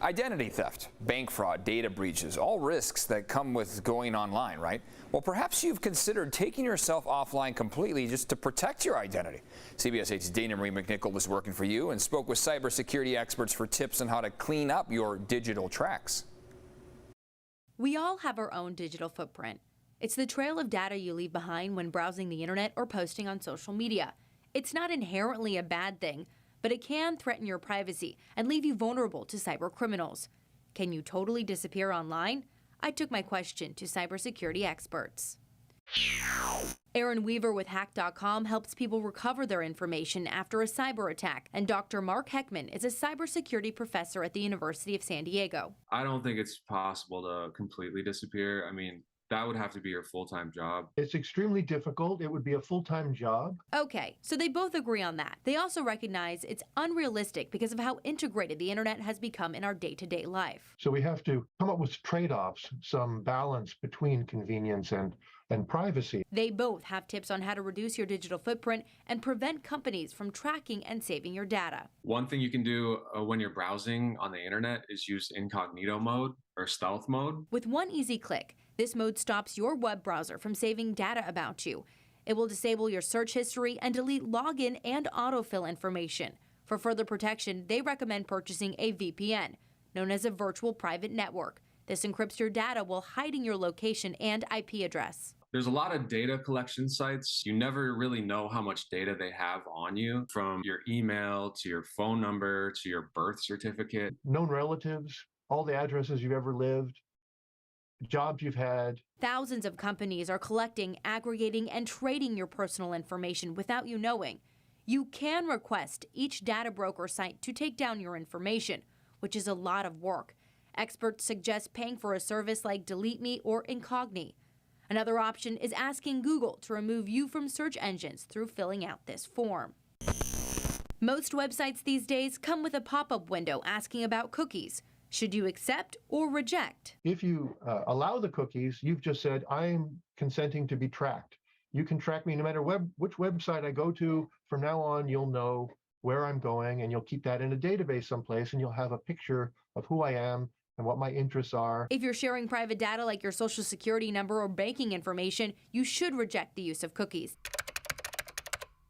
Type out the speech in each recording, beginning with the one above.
Identity theft, bank fraud, data breaches, all risks that come with going online, right? Well, perhaps you've considered taking yourself offline completely just to protect your identity. CBS 8's Dana Marie McNichol is working for you and spoke with cybersecurity experts for tips on how to clean up your digital tracks. We all have our own digital footprint. It's the trail of data you leave behind when browsing the internet or posting on social media. It's not inherently a bad thing, but it can threaten your privacy and leave you vulnerable to cyber criminals. Can you totally disappear online? I took my question to cybersecurity experts. Arron Weaver with Hack.com helps people recover their information after a cyber attack, and Dr. Mark Heckman is a cybersecurity professor at the University of San Diego. I don't think it's possible to completely disappear. I mean, that would have to be your full-time job. It's extremely difficult. It would be a full-time job. Okay, so they both agree on that. They also recognize it's unrealistic because of how integrated the internet has become in our day-to-day life. So we have to come up with trade-offs, some balance between convenience and privacy. They both have tips on how to reduce your digital footprint and prevent companies from tracking and saving your data. One thing you can do when you're browsing on the internet is use incognito mode or stealth mode. With one easy click, this mode stops your web browser from saving data about you. It will disable your search history and delete login and autofill information. For further protection, they recommend purchasing a VPN, known as a virtual private network. This encrypts your data while hiding your location and IP address. There's a lot of data collection sites. You never really know how much data they have on you, from your email to your phone number to your birth certificate. Known relatives, all the addresses you've ever lived, jobs you've had. Thousands of companies are collecting, aggregating, and trading your personal information without you knowing. You can request each data broker site to take down your information, which is a lot of work. Experts suggest paying for a service like Delete Me or Incogni. Another option is asking Google to remove you from search engines through filling out this form. Most websites these days come with a pop-up window asking about cookies. Should you accept or reject? If you allow the cookies, you've just said, I'm consenting to be tracked. You can track me no matter which website I go to. From now on, you'll know where I'm going, and you'll keep that in a database someplace, and you'll have a picture of who I am and what my interests are. If you're sharing private data like your social security number or banking information, you should reject the use of cookies.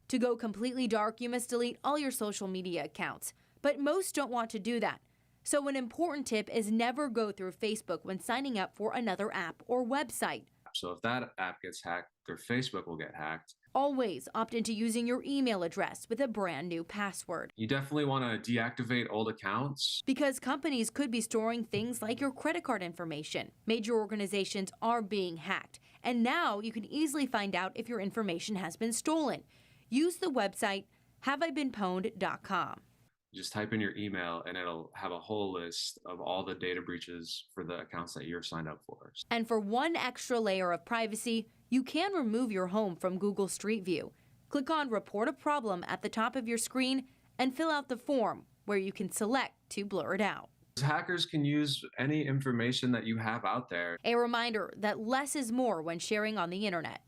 To go completely dark, you must delete all your social media accounts. But most don't want to do that. So an important tip is never go through Facebook when signing up for another app or website. So if that app gets hacked, their Facebook will get hacked. Always opt into using your email address with a brand new password. You definitely want to deactivate old accounts, because companies could be storing things like your credit card information. Major organizations are being hacked, and now you can easily find out if your information has been stolen. Use the website haveibeenpwned.com. Just type in your email and it'll have a whole list of all the data breaches for the accounts that you're signed up for. And for one extra layer of privacy, you can remove your home from Google Street View. Click on Report a Problem at the top of your screen and fill out the form where you can select to blur it out. Hackers can use any information that you have out there. A reminder that less is more when sharing on the internet.